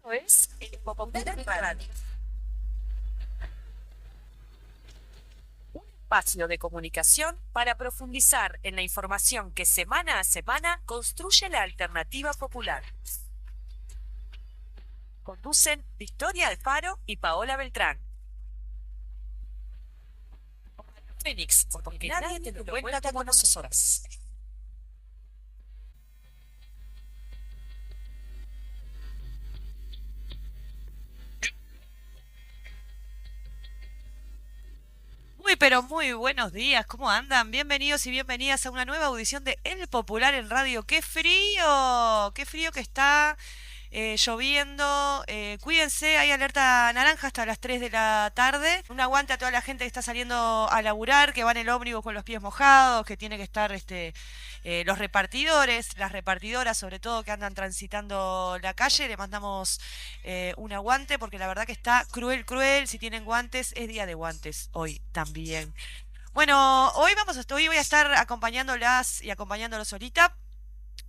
Esto es el Popular Radio, un espacio de comunicación para profundizar en la información que semana a semana construye la alternativa popular. Conducen Victoria Alfaro y Paola Beltrán. Fénix, porque nadie te lo cuenta como nosotras. Muy, pero muy buenos días, ¿cómo andan? Bienvenidos y bienvenidas a una nueva audición de El Popular en Radio. ¡Qué frío! ¡Qué frío que está! Lloviendo. Cuídense, hay alerta naranja hasta las 3 de la tarde. Un aguante a toda la gente que está saliendo a laburar, que va en el ómnibus con los pies mojados, que tiene que estar los repartidores, las repartidoras sobre todo que andan transitando la calle. Le mandamos un aguante porque la verdad que está cruel, cruel. Si tienen guantes, es día de guantes hoy también. Bueno, hoy voy a estar acompañándolas y acompañándolos solita.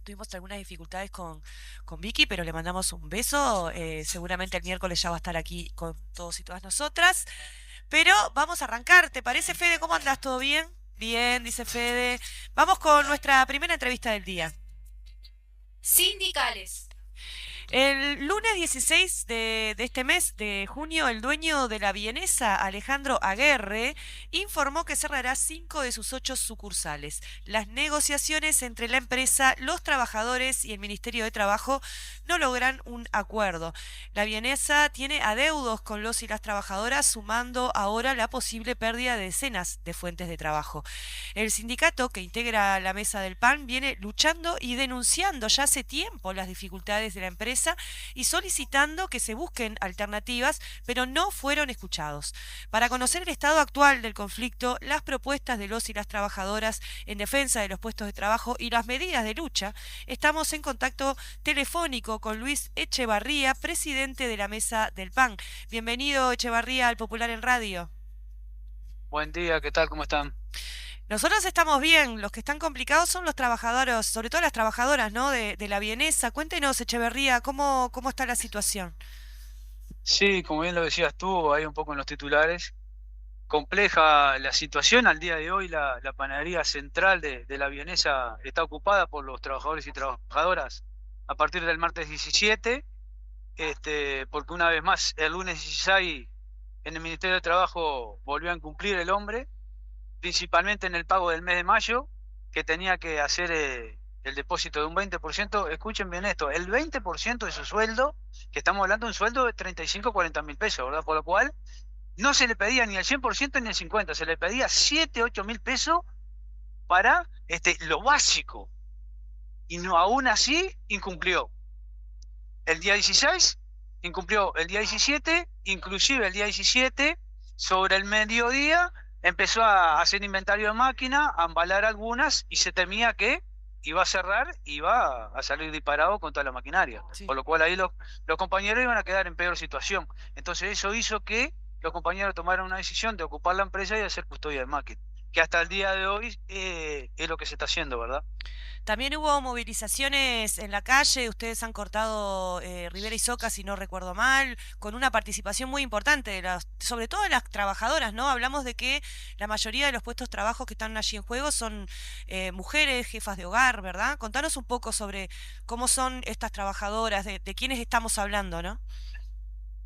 Tuvimos algunas dificultades con Vicky, pero le mandamos un beso. Seguramente el miércoles ya va a estar aquí con todos y todas nosotras. Pero vamos a arrancar. ¿Te parece, Fede? ¿Cómo andas? ¿Todo bien? Bien, dice Fede. Vamos con nuestra primera entrevista del día. Sindicales. El lunes 16 de este mes de junio, el dueño de la vienesa, Alejandro Aguerre, informó que cerrará 5 de sus 8 sucursales. Las negociaciones entre la empresa, los trabajadores y el Ministerio de Trabajo no logran un acuerdo. La vienesa tiene adeudos con los y las trabajadoras, sumando ahora la posible pérdida de decenas de fuentes de trabajo. El sindicato que integra la mesa del PAN viene luchando y denunciando ya hace tiempo las dificultades de la empresa y solicitando que se busquen alternativas, pero no fueron escuchados. Para conocer el estado actual del conflicto, las propuestas de los y las trabajadoras en defensa de los puestos de trabajo y las medidas de lucha, estamos en contacto telefónico con Luis Echevarría, presidente de la mesa del PAN. Bienvenido, Echevarría, al Popular en Radio. Buen día, ¿qué tal? ¿Cómo están? Nosotros estamos bien, los que están complicados son los trabajadores, sobre todo las trabajadoras, ¿no? De la vienesa. Cuéntenos, Echeverría, ¿cómo está la situación? Sí, como bien lo decías tú, hay un poco en los titulares. Compleja la situación. Al día de hoy la panadería central de la vienesa está ocupada por los trabajadores y trabajadoras a partir del martes 17, porque una vez más el lunes 16 en el Ministerio de Trabajo volvió a incumplir el hombre, principalmente en el pago del mes de mayo, que tenía que hacer el depósito de un 20%. Escuchen bien esto, el 20% de su sueldo, que estamos hablando de un sueldo de 35 40 mil pesos, ¿verdad? Por lo cual no se le pedía ni el 100% ni el 50%, se le pedía 7 8 mil pesos para lo básico. Y no, aún así incumplió. El día 16 incumplió, el día 17, inclusive el día 17, sobre el mediodía, empezó a hacer inventario de máquina, a embalar algunas y se temía que iba a cerrar, iba a salir disparado con toda la maquinaria. Sí. Por lo cual ahí los compañeros iban a quedar en peor situación. Entonces eso hizo que los compañeros tomaran una decisión de ocupar la empresa y hacer custodia de máquina, que hasta el día de hoy es lo que se está haciendo, ¿verdad? También hubo movilizaciones en la calle, ustedes han cortado Rivera y Soca, si no recuerdo mal, con una participación muy importante de sobre todo de las trabajadoras, ¿no? Hablamos de que la mayoría de los puestos de trabajo que están allí en juego son mujeres, jefas de hogar, ¿verdad? Contanos un poco sobre cómo son estas trabajadoras, de quiénes estamos hablando, ¿no?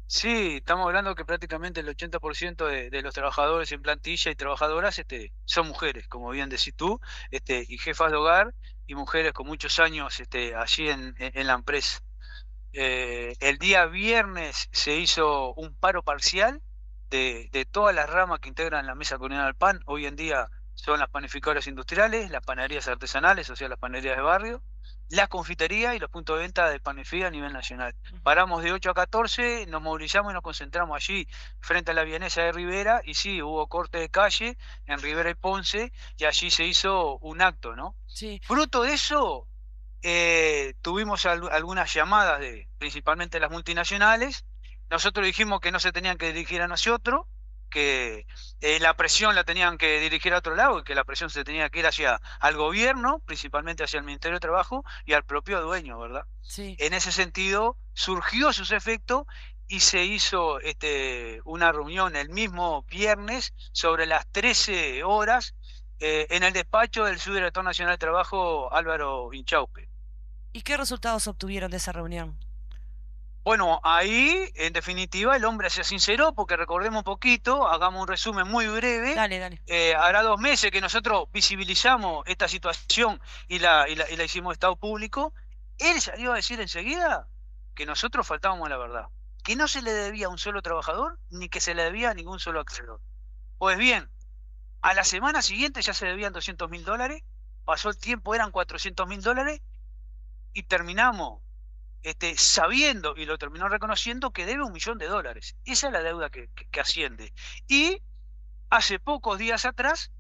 Sí, estamos hablando que prácticamente el 80% de los trabajadores en plantilla y trabajadoras son mujeres, como bien decís tú, y jefas de hogar y mujeres con muchos años allí en la empresa. El día viernes se hizo un paro parcial de todas las ramas que integran la Mesa Comunal del Pan. Hoy en día son las panificadoras industriales, las panaderías artesanales, o sea, las panaderías de barrio, la confitería y los puntos de venta de pan y fría a nivel nacional. Paramos de 8 a 14, nos movilizamos y nos concentramos allí frente a la Vienesa de Rivera, y sí, hubo corte de calle en Rivera y Ponce, y allí se hizo un acto, ¿no? Sí. Fruto de eso, tuvimos algunas llamadas de principalmente las multinacionales. Nosotros dijimos que no se tenían que dirigir a nosotros, que la presión la tenían que dirigir a otro lado y que la presión se tenía que ir hacia al gobierno, principalmente hacia el Ministerio de Trabajo y al propio dueño, ¿verdad? Sí. En ese sentido, surgió sus efectos y se hizo una reunión el mismo viernes sobre las 13 horas en el despacho del Subdirector Nacional de Trabajo, Álvaro Inchaupe. ¿Y qué resultados obtuvieron de esa reunión? Bueno, ahí, en definitiva, el hombre se sinceró, porque recordemos un poquito, hagamos un resumen muy breve. Dale, dale. Hará 2 meses que nosotros visibilizamos esta situación y la hicimos Estado público. Él salió a decir enseguida que nosotros faltábamos a la verdad, que no se le debía a un solo trabajador, ni que se le debía a ningún solo acreedor. Pues bien, a la semana siguiente ya se debían $200.000, pasó el tiempo, eran $400.000, y terminamos sabiendo, y lo terminó reconociendo, que debe $1 millón. Esa es la deuda que asciende. Y hace pocos días atrás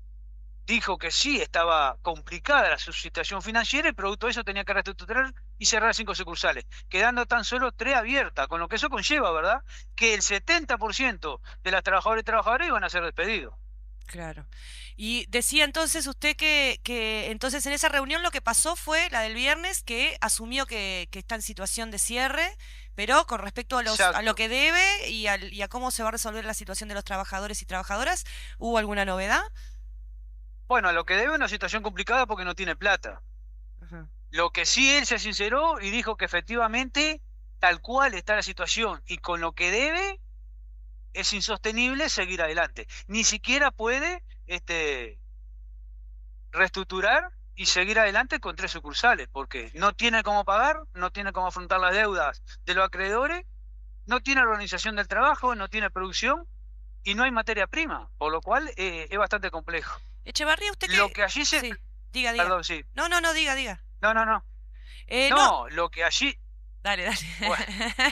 dijo que sí estaba complicada su situación financiera y producto de eso tenía que reestructurar y cerrar 5 sucursales, quedando tan solo 3 abiertas, con lo que eso conlleva, ¿verdad?, que el 70% de las trabajadoras y trabajadores iban a ser despedidos. Claro. Y decía entonces usted que entonces en esa reunión lo que pasó fue la del viernes, que asumió que está en situación de cierre, pero con respecto a lo Exacto. que debe y a cómo se va a resolver la situación de los trabajadores y trabajadoras, ¿hubo alguna novedad? Bueno, a lo que debe es una situación complicada porque no tiene plata. Ajá. Lo que sí, él se sinceró y dijo que efectivamente, tal cual está la situación y con lo que debe, es insostenible seguir adelante. Ni siquiera puede reestructurar y seguir adelante con 3 sucursales, porque no tiene cómo pagar, no tiene cómo afrontar las deudas de los acreedores, no tiene organización del trabajo, no tiene producción y no hay materia prima, por lo cual es bastante complejo. Echevarría, usted Lo que... que allí se... Sí, diga, diga. Perdón, sí. No, no, no, diga, diga. No, no, no. No, No, lo que allí... dale, dale. Bueno,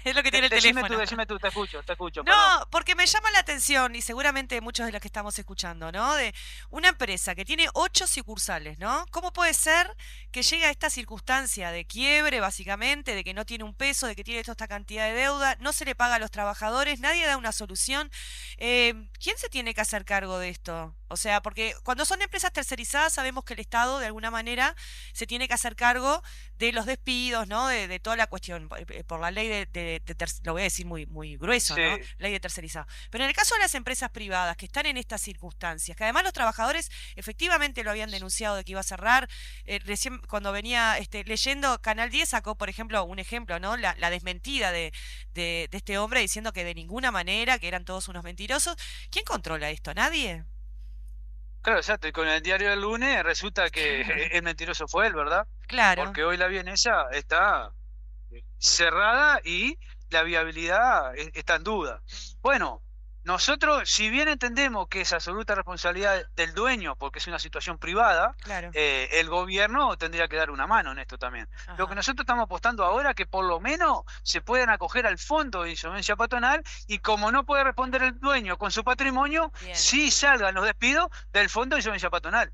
Es lo que tiene el teléfono. decime tú, te escucho, No, perdón. porque me llama la atención y seguramente muchos de los que estamos escuchando, ¿no? De una empresa que tiene 8 sucursales, ¿no? ¿Cómo puede ser que llegue a esta circunstancia de quiebre, básicamente, de que no tiene un peso, de que tiene toda esta cantidad de deuda, no se le paga a los trabajadores, nadie da una solución? ¿Quién se tiene que hacer cargo de esto? O sea, porque cuando son empresas tercerizadas sabemos que el Estado, de alguna manera, se tiene que hacer cargo de los despidos, ¿no? De toda la cuestión, por la ley lo voy a decir muy, muy grueso, Sí, ¿no? Ley de tercerizado. Pero en el caso de las empresas privadas que están en estas circunstancias, que además los trabajadores efectivamente lo habían denunciado de que iba a cerrar, recién cuando venía leyendo, Canal 10 sacó, por ejemplo, un ejemplo, ¿no? La desmentida de este hombre diciendo que de ninguna manera, que eran todos unos mentirosos. ¿Quién controla esto? ¿Nadie? claro, exacto. Y con el diario del lunes resulta que Claro, el mentiroso fue él, ¿verdad? claro. Porque hoy la vienesa está cerrada y la viabilidad está en duda. Bueno, nosotros, si bien entendemos que es absoluta responsabilidad del dueño, porque es una situación privada, Claro. el gobierno tendría que dar una mano en esto también. Lo que Ajá. nosotros estamos apostando ahora es que por lo menos se puedan acoger al fondo de insolvencia patronal y como no puede responder el dueño con su patrimonio, Bien. sí salgan los despidos del fondo de insolvencia patronal.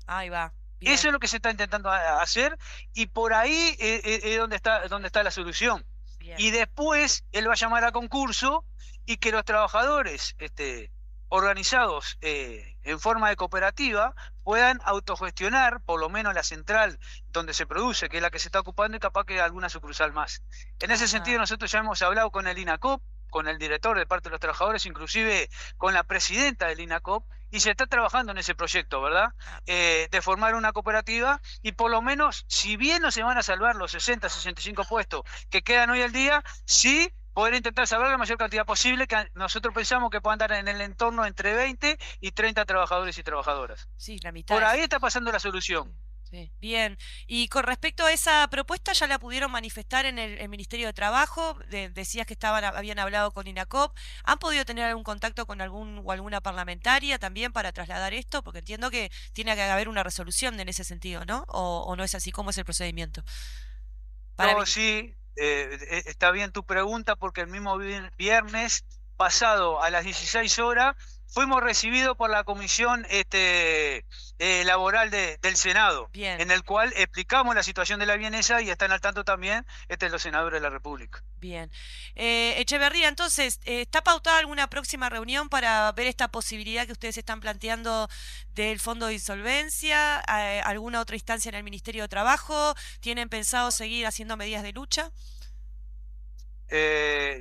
Ahí va. Eso Bien. es lo que se está intentando hacer y por ahí es donde está la solución. Bien. Y después él va a llamar a concurso y que los trabajadores organizados en forma de cooperativa puedan autogestionar por lo menos la central donde se produce, que es la que se está ocupando y capaz que alguna sucursal más. En ese sentido Ajá. nosotros ya hemos hablado con el INACOP, con el director de parte de los trabajadores, inclusive con la presidenta del INACOP, y se está trabajando en ese proyecto, ¿verdad? De formar una cooperativa y por lo menos, si bien no se van a salvar los 60, 65 puestos que quedan hoy al día, sí poder intentar salvar la mayor cantidad posible, que nosotros pensamos que puedan dar en el entorno entre 20 y 30 trabajadores y trabajadoras. Sí, la mitad Por ahí es. está pasando la solución. Sí, bien. Y con respecto a esa propuesta, ¿ya la pudieron manifestar en el Ministerio de Trabajo? Decías que habían hablado con INACOP. ¿Han podido tener algún contacto con algún o alguna parlamentaria también para trasladar esto? Porque entiendo que tiene que haber una resolución en ese sentido, ¿no? O no es así? ¿Cómo es el procedimiento? Para No, mí. sí, está bien tu pregunta porque el mismo viernes pasado a las 16 horas fuimos recibidos por la comisión laboral del Senado, Bien. en el cual explicamos la situación de la vienesa y están al tanto también los senadores de la República. Bien. Echeverría, entonces, ¿está pautada alguna próxima reunión para ver esta posibilidad que ustedes están planteando del Fondo de Insolvencia? ¿Alguna otra instancia en el Ministerio de Trabajo? ¿Tienen pensado seguir haciendo medidas de lucha?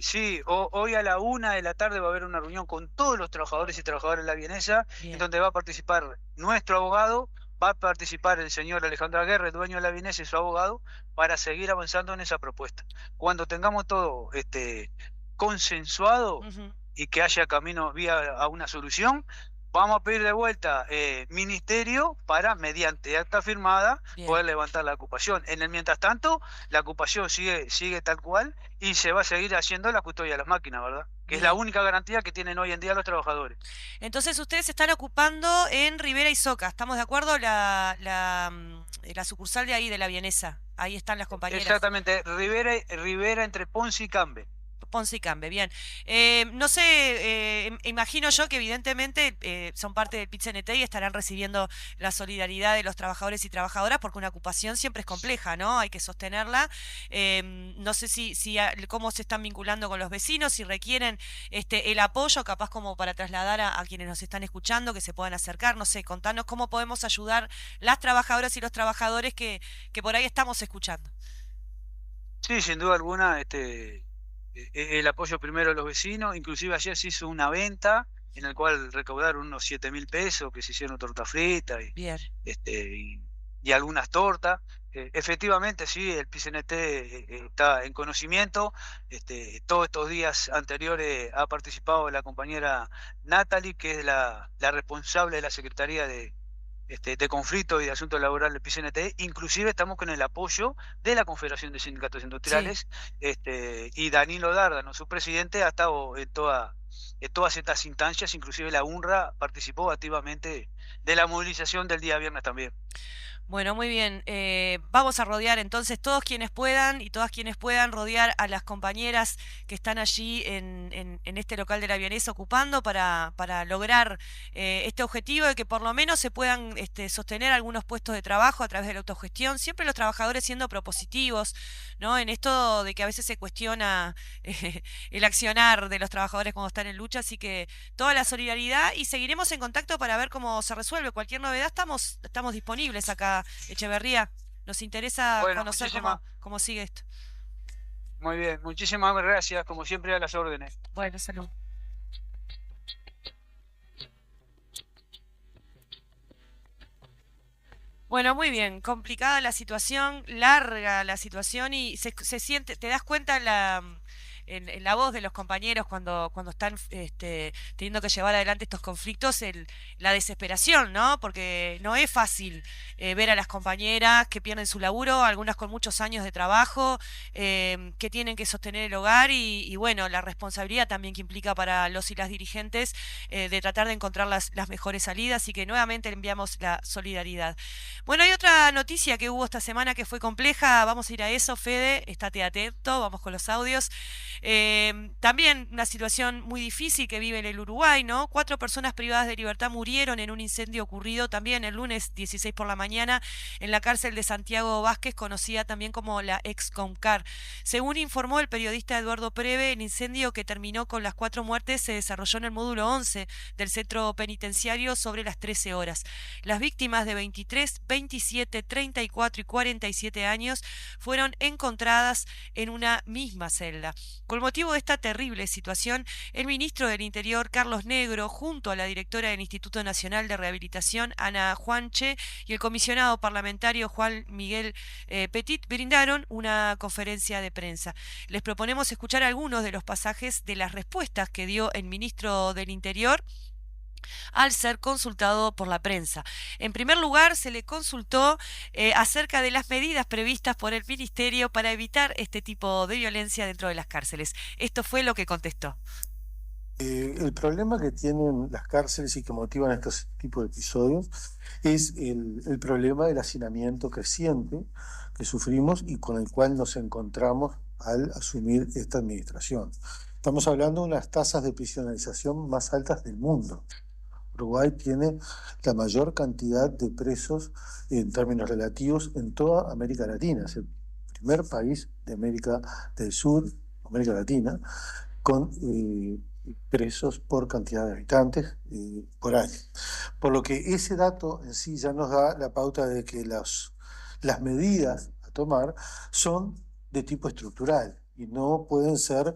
Sí, hoy a la 1 de la tarde va a haber una reunión con todos los trabajadores y trabajadoras de la vienesa, en Bien. donde va a participar nuestro abogado, va a participar el señor Alejandro Aguirre, dueño de la vienesa, y su abogado, para seguir avanzando en esa propuesta. Cuando tengamos todo consensuado Ujú. y que haya camino vía a una solución, vamos a pedir de vuelta ministerio para, mediante acta firmada, Bien. poder levantar la ocupación. En el mientras tanto, la ocupación sigue tal cual y se va a seguir haciendo la custodia de las máquinas, ¿verdad? Que es la Bien. única garantía que tienen hoy en día los trabajadores. Entonces ustedes se están ocupando en Rivera y Soca, ¿estamos de acuerdo? La sucursal de ahí, de la vienesa. Ahí están las compañeras. Exactamente, Rivera entre Ponce y Cambe. Ponce y Cambe, bien. No sé, imagino yo que evidentemente son parte del PIT-CNT y estarán recibiendo la solidaridad de los trabajadores y trabajadoras porque una ocupación siempre es compleja, ¿no? Hay que sostenerla. No sé cómo se están vinculando con los vecinos, si requieren el apoyo, capaz como para trasladar a quienes nos están escuchando, que se puedan acercar. No sé, contanos cómo podemos ayudar las trabajadoras y los trabajadores que por ahí estamos escuchando. Sí, sin duda alguna, el apoyo primero de los vecinos. Inclusive ayer se hizo una venta en el cual recaudaron unos 7.000 pesos, que se hicieron torta frita Bien. y algunas tortas. Efectivamente, sí, el PCNT está en conocimiento. Todos estos días anteriores ha participado la compañera Natalie, que es la responsable de la Secretaría de conflicto y de asuntos laborales del PCNT. Inclusive estamos con el apoyo de la Confederación de Sindicatos Industriales, y Danilo Dárdano, su presidente, ha estado en todas estas instancias. Inclusive la UNRWA participó activamente de la movilización del día viernes también. Bueno, muy bien. Vamos a rodear entonces todos quienes puedan y todas quienes puedan rodear a las compañeras que están allí en este local de la vienesa ocupando para lograr este objetivo de que por lo menos se puedan sostener algunos puestos de trabajo a través de la autogestión. Siempre los trabajadores siendo propositivos, ¿no? En esto de que a veces se cuestiona el accionar de los trabajadores cuando están en lucha. Así que toda la solidaridad y seguiremos en contacto para ver cómo se resuelve. Cualquier novedad estamos disponibles acá. Echeverría, nos interesa conocer cómo sigue esto. Muy bien, muchísimas gracias, como siempre, a las órdenes. Bueno, salud. Bueno, muy bien, complicada la situación, larga la situación y se siente, te das cuenta en la voz de los compañeros cuando están teniendo que llevar adelante estos conflictos, la desesperación, ¿no? Porque no es fácil ver a las compañeras que pierden su laburo, algunas con muchos años de trabajo, que tienen que sostener el hogar y bueno, la responsabilidad también que implica para los y las dirigentes de tratar de encontrar las mejores salidas, y que nuevamente le enviamos la solidaridad. Bueno, hay otra noticia que hubo esta semana que fue compleja, vamos a ir a eso, Fede, estate atento, vamos con los audios. También una situación muy difícil que vive en el Uruguay, ¿no? 4 personas privadas de libertad murieron en un incendio ocurrido también el lunes 16 por la mañana en la cárcel de Santiago Vázquez, conocida también como la ex Comcar. Según informó el periodista Eduardo Preve, el incendio que terminó con las 4 muertes se desarrolló en el módulo 11 del centro penitenciario sobre las 13 horas. Las víctimas de 23, 27, 34 y 47 años fueron encontradas en una misma celda. Con motivo de esta terrible situación, el ministro del Interior, Carlos Negro, junto a la directora del Instituto Nacional de Rehabilitación, Ana Juanche, y el comisionado parlamentario Juan Miguel Petit, brindaron una conferencia de prensa. Les proponemos escuchar algunos de los pasajes de las respuestas que dio el ministro del Interior al ser consultado por la prensa. En primer lugar, se le consultó acerca de las medidas previstas por el Ministerio para evitar este tipo de violencia dentro de las cárceles. Esto fue lo que contestó. El problema que tienen las cárceles y que motivan estos tipos de episodios es el problema del hacinamiento creciente que sufrimos y con el cual nos encontramos al asumir esta administración. Estamos hablando de unas tasas de prisionalización más altas del mundo. Uruguay tiene la mayor cantidad de presos en términos relativos en toda América Latina. Es el primer país de América del Sur, América Latina, con presos por cantidad de habitantes por año. Por lo que ese dato en sí ya nos da la pauta de que las medidas a tomar son de tipo estructural y no pueden ser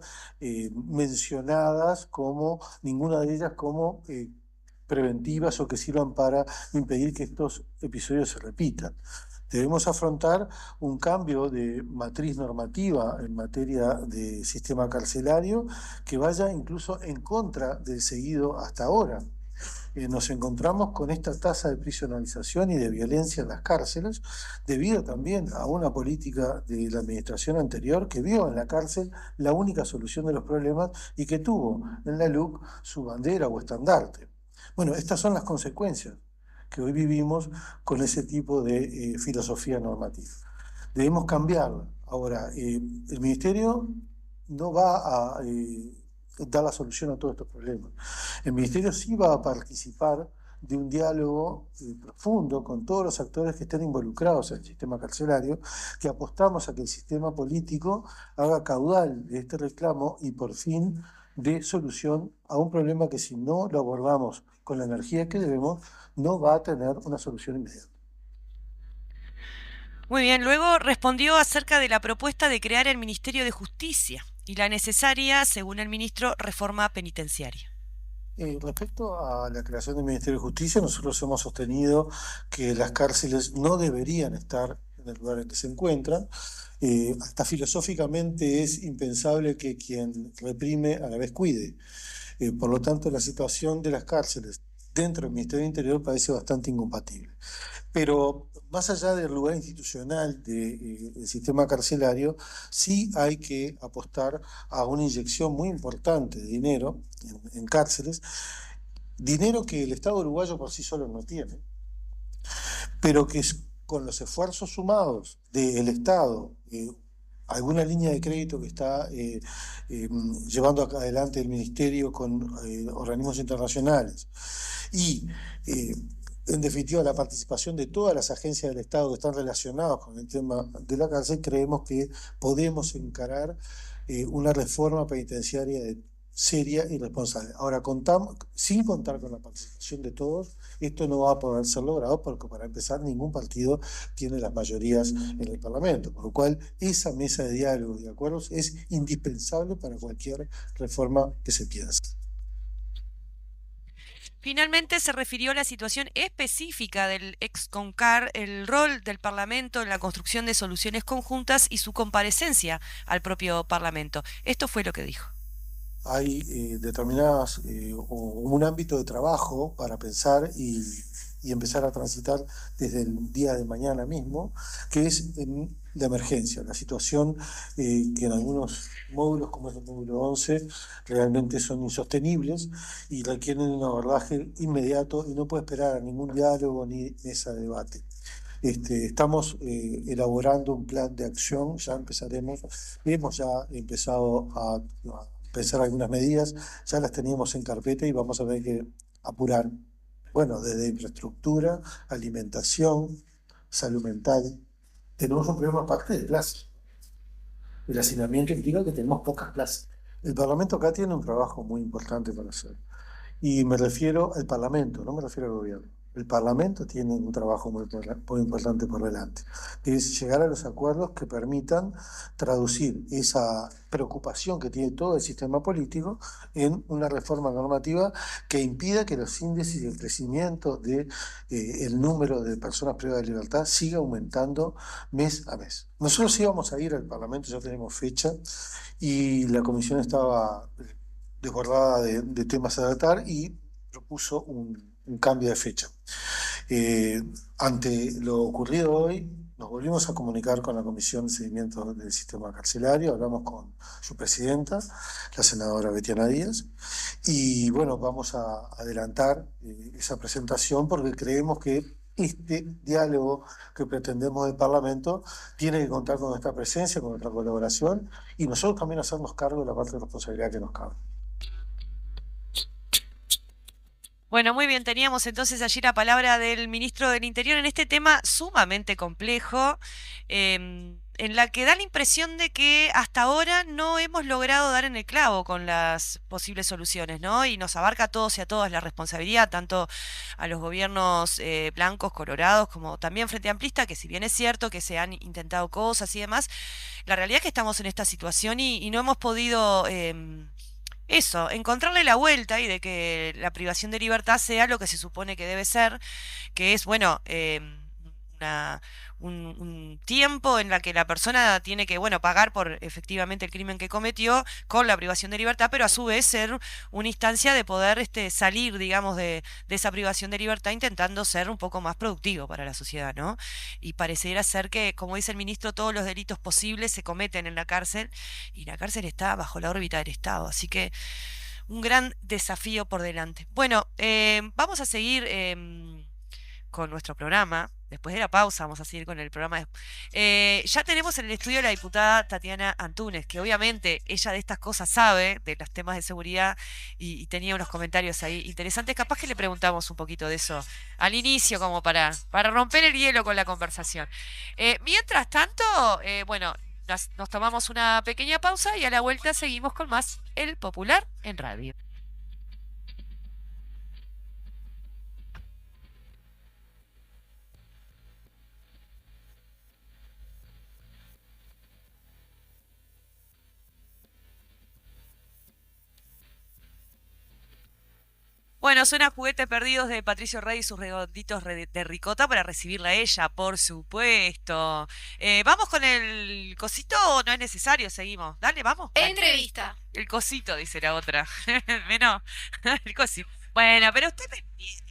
mencionadas como, ninguna de ellas como preventivas o que sirvan para impedir que estos episodios se repitan. Debemos afrontar un cambio de matriz normativa en materia de sistema carcelario que vaya incluso en contra del seguido hasta ahora. Nos encontramos con esta tasa de prisionalización y de violencia en las cárceles, debido también a una política de la administración anterior que vio en la cárcel la única solución de los problemas y que tuvo en la LUC su bandera o estandarte. Bueno, estas son las consecuencias que hoy vivimos con ese tipo de filosofía normativa. Debemos cambiarla. Ahora, el Ministerio no va a dar la solución a todos estos problemas. El Ministerio sí va a participar de un diálogo profundo con todos los actores que estén involucrados en el sistema carcelario, que apostamos a que el sistema político haga caudal de este reclamo y por fin dé solución a un problema que si no lo abordamos con la energía que debemos, no va a tener una solución inmediata. Muy bien, luego respondió acerca de la propuesta de crear el Ministerio de Justicia y la necesaria, según el ministro, reforma penitenciaria. Respecto a la creación del Ministerio de Justicia, nosotros hemos sostenido que las cárceles no deberían estar en el lugar en que se encuentran. Hasta filosóficamente es impensable que quien reprime a la vez cuide. Por lo tanto, la situación de las cárceles dentro del Ministerio del Interior parece bastante incompatible. Pero más allá del lugar institucional del sistema carcelario, sí hay que apostar a una inyección muy importante de dinero en cárceles, dinero que el Estado uruguayo por sí solo no tiene, pero que con los esfuerzos sumados del Estado, alguna línea de crédito que está llevando adelante el Ministerio con organismos internacionales y en definitiva la participación de todas las agencias del Estado que están relacionadas con el tema de la cárcel, creemos que podemos encarar una reforma penitenciaria seria y responsable. Ahora, sin contar con la participación de todos, esto no va a poder ser logrado porque, para empezar, ningún partido tiene las mayorías en el Parlamento, por lo cual esa mesa de diálogo y de acuerdos es indispensable para cualquier reforma que se quiera hacer. Finalmente se refirió a la situación específica del ex-CONCAR, el rol del Parlamento en la construcción de soluciones conjuntas y su comparecencia al propio Parlamento. Esto fue lo que dijo. Hay determinadas, un ámbito de trabajo para pensar y empezar a transitar desde el día de mañana mismo, que es en la emergencia, la situación que en algunos módulos, como es el módulo 11, realmente son insostenibles y requieren un abordaje inmediato y no puede esperar a ningún diálogo ni mesa de debate. Estamos elaborando un plan de acción, hemos ya empezado a pensar algunas medidas, ya las teníamos en carpeta y vamos a tener que apurar, bueno, desde infraestructura, alimentación, salud mental. Tenemos un problema aparte de plazas. El hacinamiento implica que tenemos pocas plazas. El Parlamento acá tiene un trabajo muy importante para hacer. Y me refiero al Parlamento, no me refiero al gobierno. El Parlamento tiene un trabajo muy importante por delante, que es llegar a los acuerdos que permitan traducir esa preocupación que tiene todo el sistema político en una reforma normativa que impida que los índices y el crecimiento del número de personas privadas de libertad siga aumentando mes a mes. Nosotros íbamos a ir al Parlamento, ya tenemos fecha, y la comisión estaba desbordada de temas a tratar y propuso un cambio de fecha. Ante lo ocurrido hoy, nos volvimos a comunicar con la Comisión de Seguimiento del Sistema Carcelario, hablamos con su presidenta, la senadora Betiana Díaz, y bueno, vamos a adelantar esa presentación porque creemos que este diálogo que pretendemos del Parlamento tiene que contar con nuestra presencia, con nuestra colaboración y nosotros también hacernos cargo de la parte de responsabilidad que nos cabe. Bueno, muy bien, teníamos entonces allí la palabra del ministro del Interior en este tema sumamente complejo, en la que da la impresión de que hasta ahora no hemos logrado dar en el clavo con las posibles soluciones, ¿no? Y nos abarca a todos y a todas la responsabilidad, tanto a los gobiernos blancos, colorados, como también Frente Amplista, que si bien es cierto que se han intentado cosas y demás, la realidad es que estamos en esta situación y no hemos podido eso, encontrarle la vuelta y de que la privación de libertad sea lo que se supone que debe ser, que es, bueno, una- un tiempo en la que la persona tiene que, bueno, pagar por efectivamente el crimen que cometió con la privación de libertad, pero a su vez ser una instancia de poder salir, digamos, de esa privación de libertad intentando ser un poco más productivo para la sociedad, ¿no? Y pareciera ser que, como dice el ministro, todos los delitos posibles se cometen en la cárcel y la cárcel está bajo la órbita del Estado, así que un gran desafío por delante. Bueno, vamos a seguir con nuestro programa. Después de la pausa vamos a seguir con el programa. Ya tenemos en el estudio a la diputada Tatiana Antúnez, que obviamente ella de estas cosas sabe, de los temas de seguridad, y tenía unos comentarios ahí interesantes. Capaz que le preguntamos un poquito de eso al inicio, como para romper el hielo con la conversación. Mientras tanto, bueno, nos tomamos una pequeña pausa y a la vuelta seguimos con más El Popular en Radio. Bueno, suena Juguetes Perdidos de Patricio Rey y sus redonditos de ricota para recibirla a ella, por supuesto. ¿Vamos con el cosito o no es necesario? Seguimos. Dale, vamos. Entrevista. El cosito, dice la otra. Menos. El cosito. Bueno, pero usted me entiende.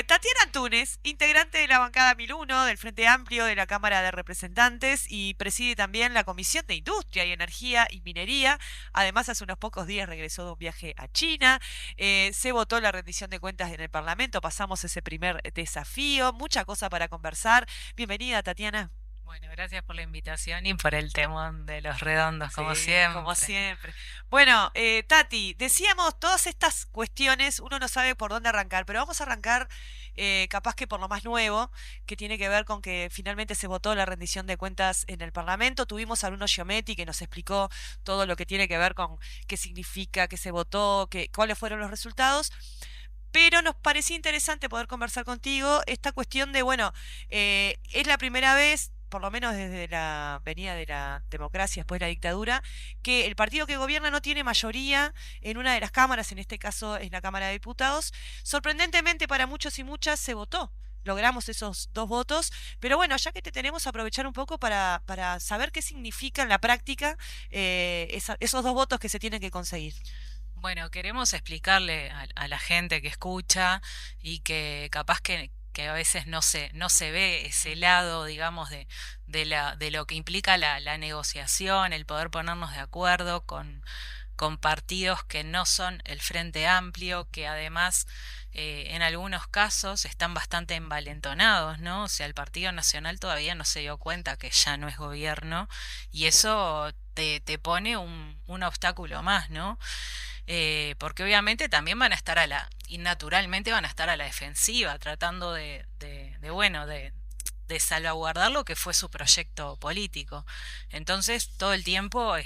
Tatiana Antúnez, integrante de la bancada 1001 del Frente Amplio de la Cámara de Representantes y preside también la Comisión de Industria y Energía y Minería. Además, hace unos pocos días regresó de un viaje a China. Se votó la rendición de cuentas en el Parlamento. Pasamos ese primer desafío. Mucha cosa para conversar. Bienvenida, Tatiana. Bueno, gracias por la invitación y por el temón de los redondos, como Sí, siempre. como siempre. Bueno, Tati, decíamos todas estas cuestiones, uno no sabe por dónde arrancar, pero vamos a arrancar capaz que por lo más nuevo, que tiene que ver con que finalmente se votó la rendición de cuentas en el Parlamento. Tuvimos a Bruno Giometti que nos explicó todo lo que tiene que ver con qué significa, qué se votó, cuáles fueron los resultados. Pero nos parecía interesante poder conversar contigo esta cuestión de, bueno, es la primera vez, por lo menos desde la venida de la democracia después de la dictadura, que el partido que gobierna no tiene mayoría en una de las cámaras, en este caso es la Cámara de Diputados. Sorprendentemente para muchos y muchas se votó. Logramos esos 2 votos, pero bueno, ya que te tenemos, aprovechar un poco para saber qué significa en la práctica esos 2 votos que se tienen que conseguir. Bueno, queremos explicarle a la gente que escucha y que capaz que a veces no se ve ese lado, digamos, de lo que implica la negociación, el poder ponernos de acuerdo con partidos que no son el Frente Amplio, que además en algunos casos están bastante envalentonados, ¿no? O sea, el Partido Nacional todavía no se dio cuenta que ya no es gobierno y eso te pone un obstáculo más, ¿no? Porque obviamente también van a estar y naturalmente van a estar a la defensiva, tratando bueno, de salvaguardar lo que fue su proyecto político. Entonces, todo el tiempo,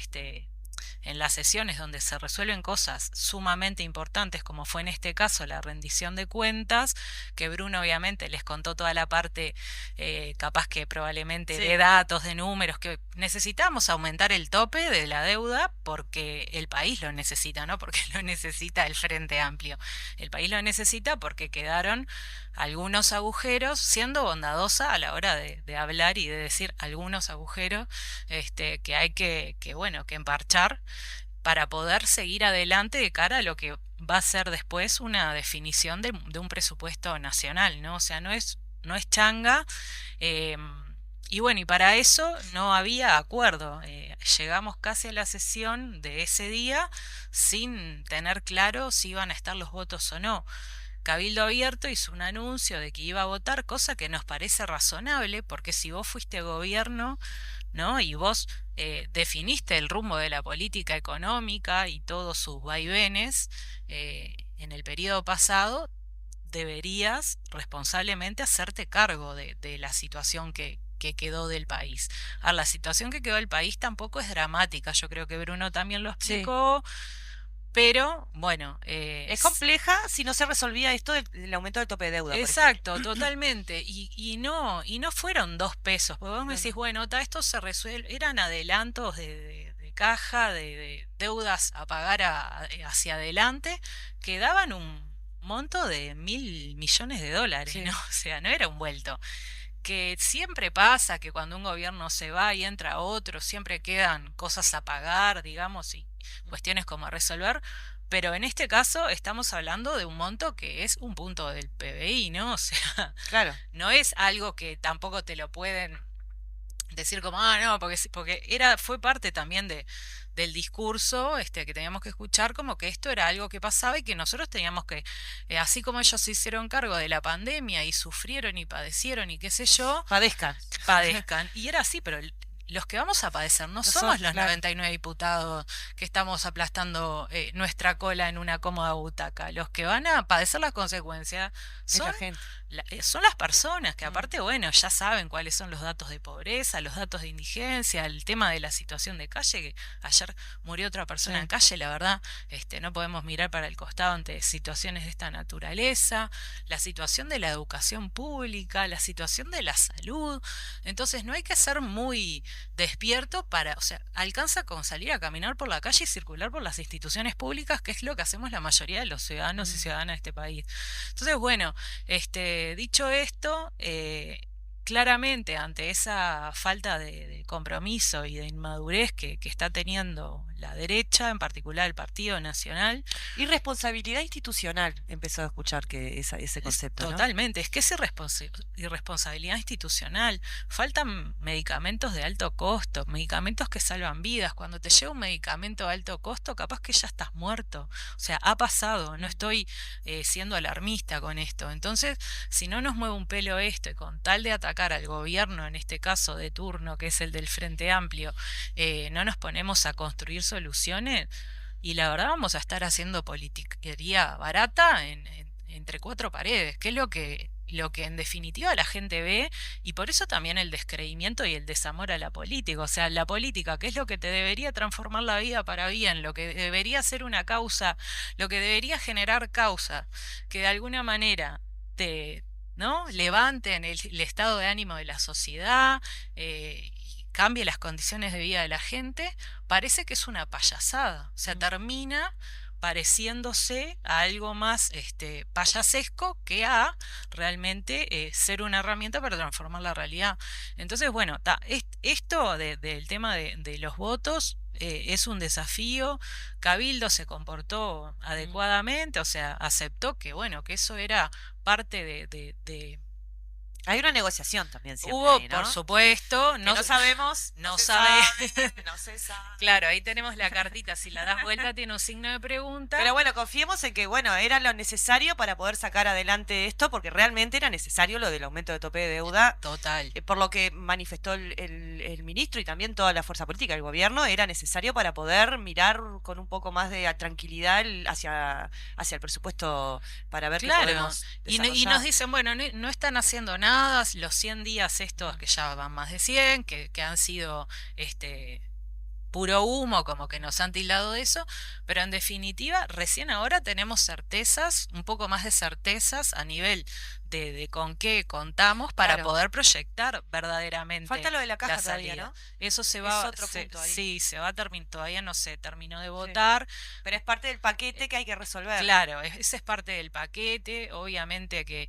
en las sesiones donde se resuelven cosas sumamente importantes, como fue en este caso la rendición de cuentas, que Bruno obviamente les contó toda la parte, capaz que probablemente Sí. de datos, de números, que necesitamos aumentar el tope de la deuda porque el país lo necesita, no porque lo necesita el Frente Amplio. El país lo necesita porque quedaron algunos agujeros, siendo bondadosa a la hora de hablar y de decir algunos agujeros que hay bueno, que emparchar para poder seguir adelante de cara a lo que va a ser después una definición de un presupuesto nacional, ¿no? O sea, no es changa. eh, y bueno, y para eso no había acuerdo. Llegamos casi a la sesión de ese día sin tener claro si iban a estar los votos o no. Cabildo Abierto hizo un anuncio de que iba a votar, cosa que nos parece razonable, porque si vos fuiste gobierno, ¿no? Y vos definiste el rumbo de la política económica y todos sus vaivenes en el periodo pasado, deberías responsablemente hacerte cargo de la situación que quedó del país. Ahora, la situación que quedó del país tampoco es dramática, yo creo que Bruno también lo Sí. explicó, pero bueno, Es compleja si no se resolvía esto del aumento del tope de deuda, por ejemplo. exacto, totalmente. Y no fueron 2 pesos, porque vos me No, decís, no. bueno, esto se resuelve, eran adelantos de caja, de deudas a pagar hacia adelante, que daban un monto de $1.000 millones, Sí. ¿no? O sea, no era un vuelto. Que siempre pasa que cuando un gobierno se va y entra otro, siempre quedan cosas a pagar, digamos, y cuestiones como a resolver, pero en este caso estamos hablando de un monto que es un punto del PBI, ¿no? O sea, Claro. no es algo que tampoco te lo pueden decir como, no, porque fue parte también del discurso que teníamos que escuchar, como que esto era algo que pasaba y que nosotros teníamos que, así como ellos se hicieron cargo de la pandemia y sufrieron y padecieron y qué sé yo, Padezcan. padezcan. Y era así, pero los que vamos a padecer no somos los claro. 99 diputados que estamos aplastando nuestra cola en una cómoda butaca. Los que van a padecer las consecuencias Es la son gente. son las personas que Mm. aparte, bueno, ya saben cuáles son los datos de pobreza, los datos de indigencia, el tema de la situación de calle, que ayer murió otra persona Sí. en calle, la verdad, no podemos mirar para el costado ante situaciones de esta naturaleza, la situación de la educación pública, la situación de la salud. Entonces no hay que ser muy despierto o sea, alcanza con salir a caminar por la calle y circular por las instituciones públicas, que es lo que hacemos la mayoría de los ciudadanos y ciudadanas de este país. Entonces, bueno, dicho esto, claramente ante esa falta de compromiso y de inmadurez que está teniendo la derecha, en particular el Partido Nacional, Irresponsabilidad institucional, empezó a escuchar que ese concepto, ¿no? totalmente, es que es irresponsabilidad institucional. Faltan medicamentos de alto costo, medicamentos que salvan vidas. Cuando te llega un medicamento de alto costo, capaz que ya estás muerto. O sea, ha pasado, no estoy siendo alarmista con esto. Entonces, si no nos mueve un pelo esto y con tal de atacar al gobierno, en este caso de turno, que es el del Frente Amplio, no nos ponemos a construir soluciones, y la verdad vamos a estar haciendo politiquería barata entre 4 paredes, que es lo que en definitiva la gente ve, y por eso también el descreimiento y el desamor a la política. O sea, la política, que es lo que te debería transformar la vida para bien, lo que debería ser una causa, lo que debería generar causa, que de alguna manera ¿no? levanten el estado de ánimo de la sociedad, y cambie las condiciones de vida de la gente, parece que es una payasada. O sea, termina pareciéndose a algo más payasesco que a realmente ser una herramienta para transformar la realidad. Entonces, bueno, esto del tema de los votos es un desafío. Cabildo se comportó adecuadamente, o sea, aceptó que, bueno, que eso era parte de Hay una negociación también siempre Hubo, ahí, ¿no? por supuesto, Que no sabemos, no se sabe. no se sabe. Claro, ahí tenemos la cartita, si la das vuelta tiene un signo de pregunta. Pero bueno, confiemos en que, bueno, era lo necesario para poder sacar adelante esto, porque realmente era necesario lo del aumento de tope de deuda. Total. Por lo que manifestó el ministro y también toda la fuerza política del gobierno, era necesario para poder mirar con un poco más de tranquilidad hacia el presupuesto para ver qué Claro, podemos y desarrollar. nos dicen, bueno, no están haciendo nada, los 100 días estos que ya van más de 100, que han sido puro humo, como que nos han tildado de eso, pero en definitiva, recién ahora tenemos certezas, un poco más de certezas a nivel de con qué contamos para Claro. poder proyectar verdaderamente Falta lo de la caja la todavía, salida. ¿no? Eso se Es va, otro punto ahí. sí, se va a terminar, todavía no se terminó de votar. Pero es parte del paquete que hay que resolver. Claro, ese es parte del paquete, obviamente que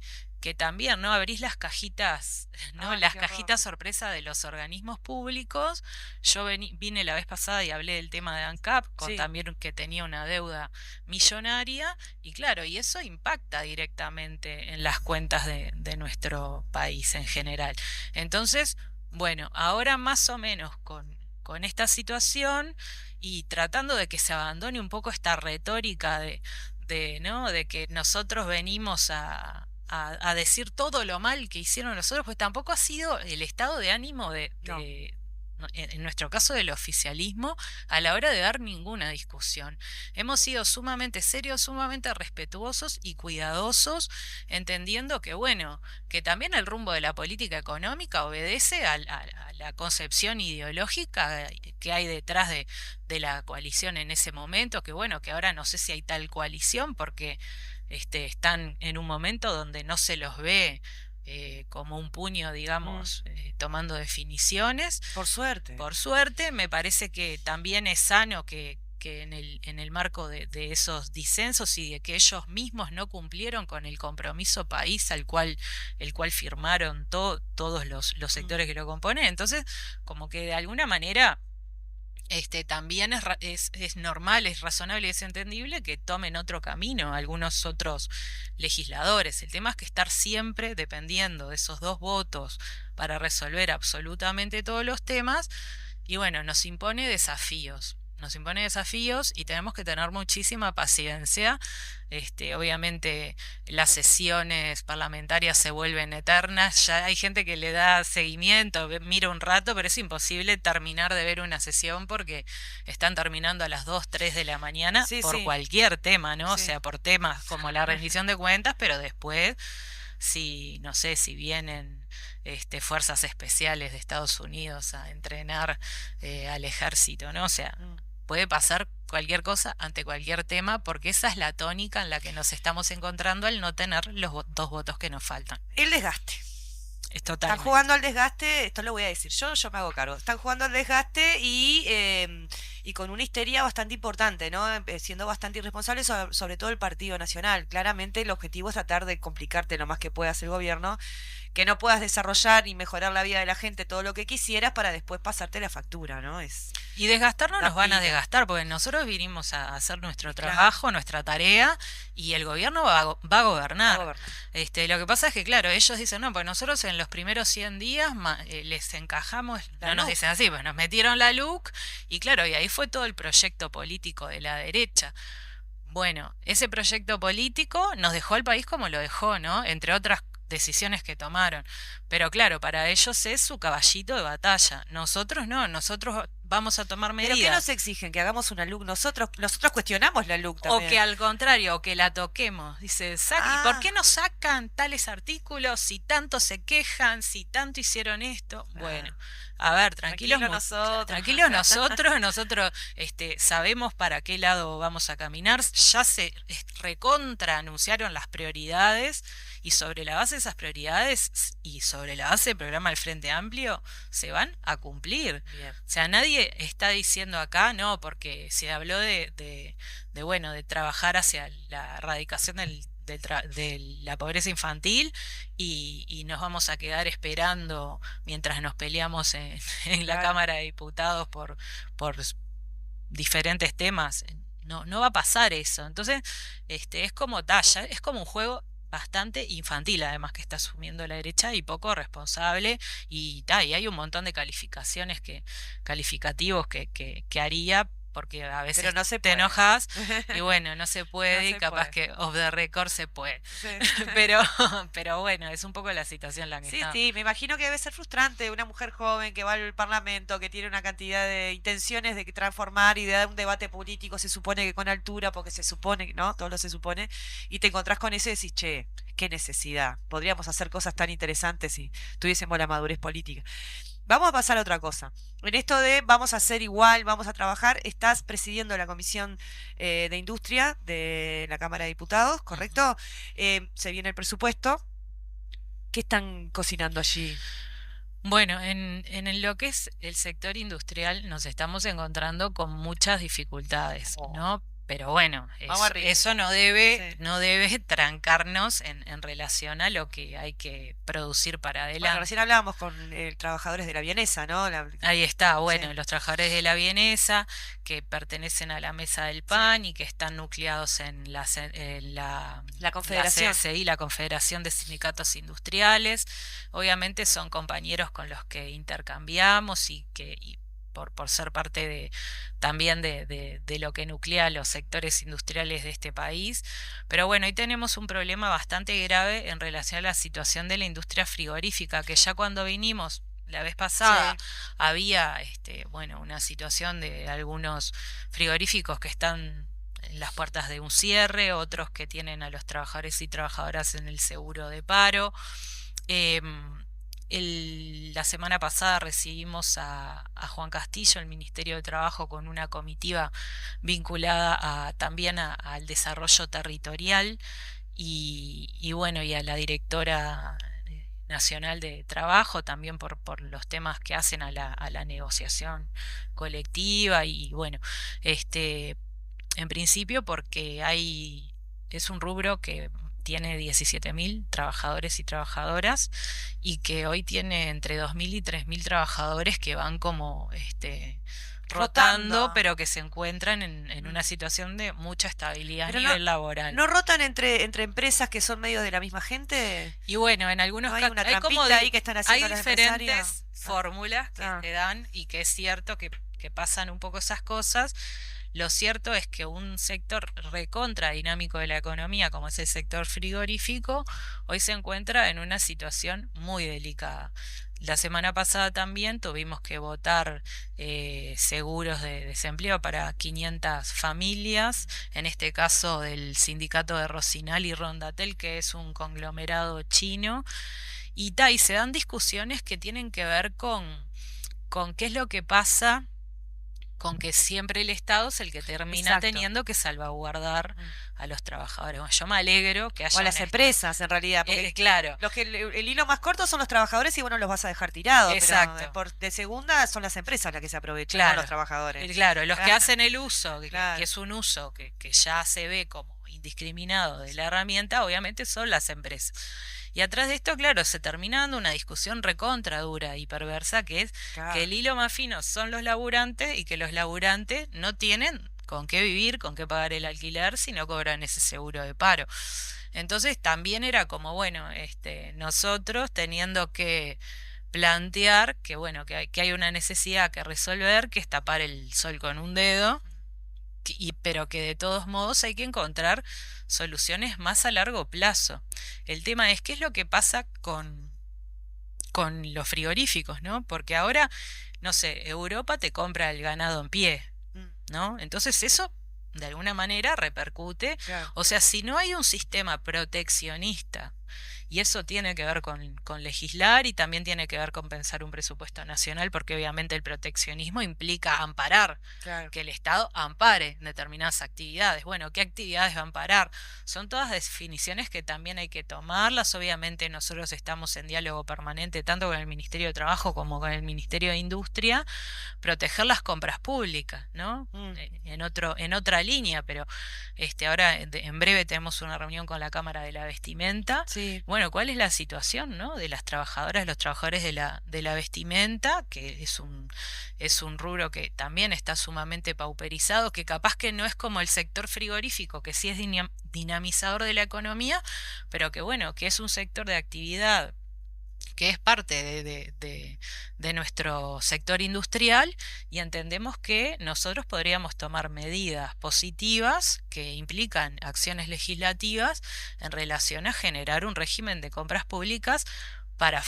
también, ¿no? Abrís las cajitas, ¿no? Ay, Las qué horror. cajitas sorpresa de los organismos públicos. Yo vine la vez pasada y hablé del tema de ANCAP, con Sí. también que tenía una deuda millonaria, y claro, y eso impacta directamente en las cuentas de nuestro país en general. Entonces, bueno, ahora más o menos con esta situación y tratando de que se abandone un poco esta retórica ¿no? De que nosotros venimos a decir todo lo mal que hicieron nosotros, pues tampoco ha sido el estado de ánimo No. en nuestro caso del oficialismo a la hora de dar ninguna discusión. Hemos sido sumamente serios, sumamente respetuosos y cuidadosos, entendiendo que, bueno, que también el rumbo de la política económica obedece a la concepción ideológica que hay detrás de la coalición en ese momento, que bueno, que ahora no sé si hay tal coalición porque están en un momento donde no se los ve como un puño, digamos, tomando definiciones. Por suerte. Por suerte, me parece que también es sano que en el marco de esos disensos y de que ellos mismos no cumplieron con el compromiso país el cual firmaron todos los sectores que lo componen. Entonces, como que de alguna manera también es normal, es razonable y es entendible que tomen otro camino algunos otros legisladores. El tema es que estar siempre dependiendo de esos dos votos para resolver absolutamente todos los temas, y bueno, nos impone desafíos. Nos impone desafíos y tenemos que tener muchísima paciencia. Obviamente las sesiones parlamentarias se vuelven eternas. Ya hay gente que le da seguimiento, mira un rato, pero es imposible terminar de ver una sesión porque están terminando a las 2, 3 de la mañana Sí, por sí. cualquier tema, ¿no? O Sí. sea, por temas como la rendición de cuentas, pero después, no sé, si vienen fuerzas especiales de Estados Unidos a entrenar al ejército, ¿no? O sea, puede pasar cualquier cosa ante cualquier tema, porque esa es la tónica en la que nos estamos encontrando al no tener los dos votos que nos faltan. El desgaste. Es Están totalmente. jugando al desgaste, esto lo voy a decir yo me hago cargo. Están jugando al desgaste y con una histeria bastante importante, ¿no? Siendo bastante irresponsable, sobre todo el Partido Nacional. Claramente el objetivo es tratar de complicarte lo más que puedas el gobierno, que no puedas desarrollar y mejorar la vida de la gente todo lo que quisieras para después pasarte la factura, ¿no? Y desgastarnos La nos van a pica. desgastar, porque nosotros vinimos a hacer nuestro Claro. trabajo, nuestra tarea, y el gobierno va a Va a gobernar. gobernar. Lo que pasa es que, claro, ellos dicen, no, pues nosotros en los primeros 100 días les encajamos, La no nos LUC. dicen así, pues nos metieron la LUC, y claro, y ahí fue todo el proyecto político de la derecha. Bueno, ese proyecto político nos dejó al país como lo dejó, ¿no? Entre otras decisiones que tomaron. Pero claro, para ellos es su caballito de batalla. Nosotros no, nosotros vamos a tomar ¿Pero qué medidas. nos exigen? ¿Que hagamos una LUC? Nosotros cuestionamos la LUC O también. que al contrario, o que la toquemos. Dice, ¿y por qué no sacan tales artículos si tanto se quejan, si tanto hicieron esto? Bueno, a ver, tranquilos nosotros sabemos para qué lado vamos a caminar. Ya se recontra anunciaron las prioridades, y sobre la base de esas prioridades y sobre la base del programa del Frente Amplio se van a cumplir. Bien. O sea, nadie está diciendo acá, no, porque se habló de trabajar hacia la erradicación de la pobreza infantil, y nos vamos a quedar esperando mientras nos peleamos en la Claro. Cámara de Diputados por diferentes temas. No va a pasar eso. Entonces, es como talla, es como un juego bastante infantil, además, que está asumiendo la derecha, y poco responsable, y hay un montón de calificativos que haría, porque a veces Pero no se te puede. enojas y bueno, no se puede, No y se capaz puede. que off the record se puede. Sí. Pero bueno, es un poco la situación en la que Sí, está. sí, me imagino que debe ser frustrante una mujer joven que va al Parlamento, que tiene una cantidad de intenciones de transformar y de dar un debate político, se supone que con altura, porque se supone, ¿no? Todo lo se supone, y te encontrás con eso y decís, che, qué necesidad. Podríamos hacer cosas tan interesantes si tuviésemos la madurez política. Vamos a pasar a otra cosa. En esto de vamos a hacer igual, vamos a trabajar, estás presidiendo la Comisión de Industria de la Cámara de Diputados, ¿correcto? Se viene el presupuesto. ¿Qué están cocinando allí? Bueno, en lo que es el sector industrial nos estamos encontrando con muchas dificultades, Oh. ¿no? Pero bueno, Vamos arriba. eso no Sí. debe trancarnos en relación a lo que hay que producir para Bueno, adelante. recién hablábamos con trabajadores de la Bienesa, ¿no? Ahí está, bueno, Sí. los trabajadores de la Bienesa que pertenecen a la mesa del PAN y que están nucleados en La Confederación. CSI, la Confederación de Sindicatos Industriales. Obviamente son compañeros con los que intercambiamos y por ser parte también de lo que nuclea los sectores industriales de este país. Pero bueno, hoy tenemos un problema bastante grave en relación a la situación de la industria frigorífica, que ya cuando vinimos la vez pasada había bueno, una situación de algunos frigoríficos que están en las puertas de un cierre, otros que tienen a los trabajadores y trabajadoras en el seguro de paro. La semana pasada recibimos a Juan Castillo, el Ministerio de Trabajo, con una comitiva vinculada también al desarrollo territorial y bueno, y a la directora nacional de trabajo también por los temas que hacen a la negociación colectiva y bueno, en principio porque es un rubro que tiene 17.000 trabajadores y trabajadoras y que hoy tiene entre 2.000 y 3.000 trabajadores que van como rotando, pero que se encuentran en una situación de mucha estabilidad Pero a nivel laboral. ¿No rotan entre empresas que son medio de la misma gente? Y bueno, en algunos ¿No hay casos una hay como trampita ahí que están haciendo hay los diferentes empresarios? fórmulas que te dan y que es cierto que pasan un poco esas cosas. Lo cierto es que un sector recontra dinámico de la economía, como es el sector frigorífico, hoy se encuentra en una situación muy delicada. La semana pasada también tuvimos que votar seguros de desempleo para 500 familias, en este caso del sindicato de Rocinal y Rondatel, que es un conglomerado chino, y se dan discusiones que tienen que ver con qué es lo que pasa con que siempre el Estado es el que termina teniendo que salvaguardar a los trabajadores. Bueno, yo me alegro que haya... O a las empresas, en realidad. Porque claro. El hilo más corto son los trabajadores y bueno, los vas a dejar tirados. Exacto. Pero de segunda son las empresas las que se aprovechan, no los trabajadores. Claro, los que hacen el uso, que es un uso que ya se ve como indiscriminado de la herramienta, obviamente son las empresas. Y atrás de esto, claro, se termina dando una discusión recontra dura y perversa, que es que el hilo más fino son los laburantes y que los laburantes no tienen con qué vivir, con qué pagar el alquiler, si no cobran ese seguro de paro. Entonces también era como, bueno, nosotros teniendo que plantear que, bueno, que hay una necesidad que resolver, que es tapar el sol con un dedo, pero que de todos modos hay que encontrar soluciones más a largo plazo. El tema es qué es lo que pasa con los frigoríficos, ¿no? Porque ahora, no sé, Europa te compra el ganado en pie, ¿no? Entonces eso de alguna manera repercute. Claro. O sea, si no hay un sistema proteccionista, y eso tiene que ver con legislar y también tiene que ver con pensar un presupuesto nacional, porque obviamente el proteccionismo implica amparar, que el Estado ampare determinadas actividades. Bueno, ¿qué actividades va a amparar? Son todas definiciones que también hay que tomarlas. Obviamente nosotros estamos en diálogo permanente tanto con el Ministerio de Trabajo como con el Ministerio de Industria, proteger las compras públicas, ¿no? En otra línea, pero ahora en breve tenemos una reunión con la Cámara de la Vestimenta. Sí. Bueno, ¿cuál es la situación, ¿no? De las trabajadoras, los trabajadores de la vestimenta, que es un rubro que también está sumamente pauperizado, que capaz que no es como el sector frigorífico, que sí es dinamizador de la economía, pero que bueno, que es un sector de actividad que es parte de nuestro sector industrial, y entendemos que nosotros podríamos tomar medidas positivas que implican acciones legislativas en relación a generar un régimen de compras públicas para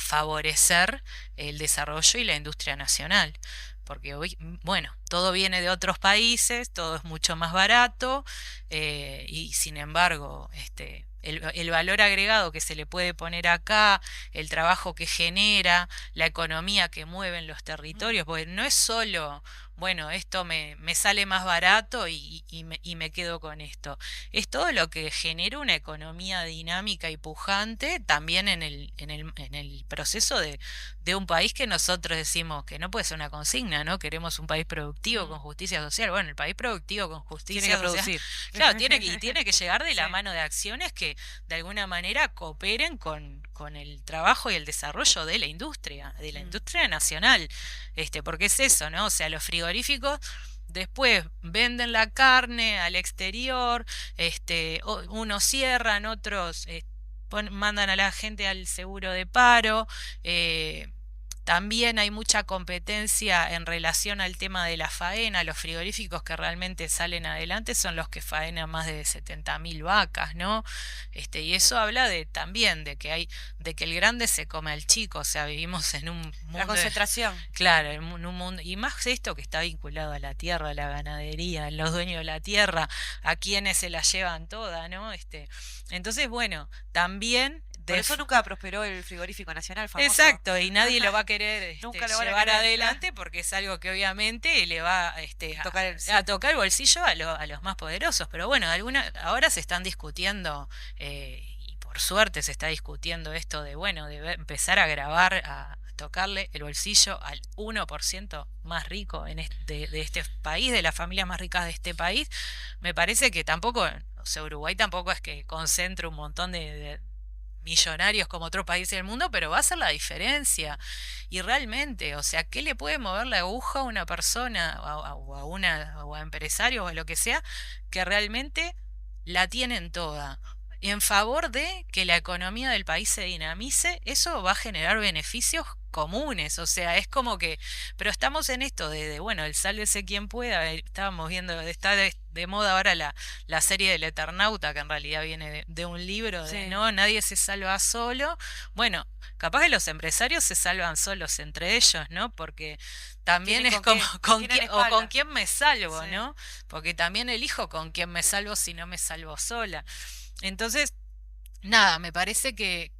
favorecer el desarrollo y la industria nacional. Porque hoy, bueno, todo viene de otros países, todo es mucho más barato, y sin embargo, el valor agregado que se le puede poner acá, el trabajo que genera, la economía que mueve en los territorios, porque no es solo, bueno, esto me sale más barato y me quedo con esto. Es todo lo que genera una economía dinámica y pujante también en el proceso de un país que nosotros decimos que no puede ser una consigna, ¿no? Queremos un país productivo con justicia social. Bueno, el país productivo con justicia tiene que social, producir. claro, tiene que llegar de la mano de acciones que de alguna manera cooperen con el trabajo y el desarrollo de la industria nacional, porque es eso, ¿no? O sea, los frigoríficos después venden la carne al exterior, unos cierran, otros mandan a la gente al seguro de paro, También hay mucha competencia en relación al tema de la faena. Los frigoríficos que realmente salen adelante son los que faenan más de 70.000 vacas, ¿no? Y eso habla también de que el grande se come al chico, o sea, vivimos en un La mundo, concentración. claro, en un mundo, y más esto que está vinculado a la tierra, a la ganadería, a los dueños de la tierra, a quienes se la llevan toda, ¿no? Entonces, bueno, también Por eso nunca prosperó el frigorífico nacional famoso. exacto, y nadie lo va a querer Nunca lo van a llevar querer, adelante porque es algo que obviamente le va a tocar el bolsillo a los más poderosos. Pero bueno, ahora se están discutiendo, y por suerte se está discutiendo esto de, bueno, empezar a grabar, a tocarle el bolsillo al 1% más rico de este país, de las familias más ricas de este país. Me parece que tampoco, o sea, Uruguay tampoco es que concentre un montón de millonarios como otros países del mundo, pero va a ser la diferencia. Y realmente, o sea, ¿qué le puede mover la aguja a una persona o a empresario o a lo que sea que realmente la tienen toda? En favor de que la economía del país se dinamice, eso va a generar beneficios comunes, o sea, es como que, pero estamos en esto bueno, el sálvese quien pueda. Estábamos viendo, está de moda ahora la serie del Eternauta, que en realidad viene de un libro de, Sí. no, nadie se salva solo. Bueno, capaz que los empresarios se salvan solos entre ellos, ¿no? Porque también Tienen es con como quién, tienen o con espalda. quién me salvo, Sí. ¿no? Porque también elijo con quién me salvo si no me salvo sola. Entonces, nada, me parece que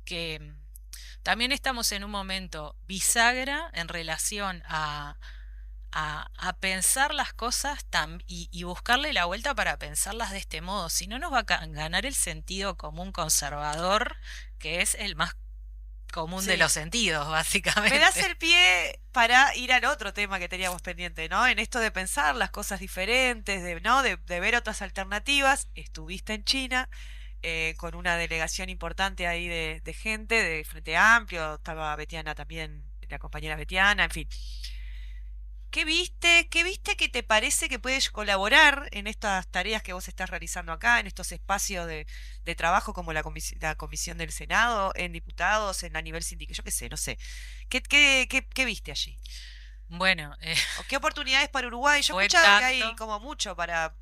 también estamos en un momento bisagra en relación a pensar las cosas y buscarle la vuelta para pensarlas de este modo. Si no, nos va a ganar el sentido común conservador, que es el más común de Sí. los sentidos, básicamente. Me das el pie para ir al otro tema que teníamos pendiente, ¿no? En esto de pensar las cosas diferentes, ¿no? De ver otras alternativas. Estuviste en China con una delegación importante ahí de gente, de Frente Amplio, estaba Betiana también, la compañera Betiana, en fin. ¿Qué viste? ¿Qué viste que te parece que puedes colaborar en estas tareas que vos estás realizando acá, en estos espacios de trabajo como la comisión del Senado, en diputados, en a nivel sindical, yo qué sé, no sé. ¿Qué viste allí? Bueno, ¿O qué oportunidades para Uruguay? Yo he fue escuchado que hay tanto. como mucho para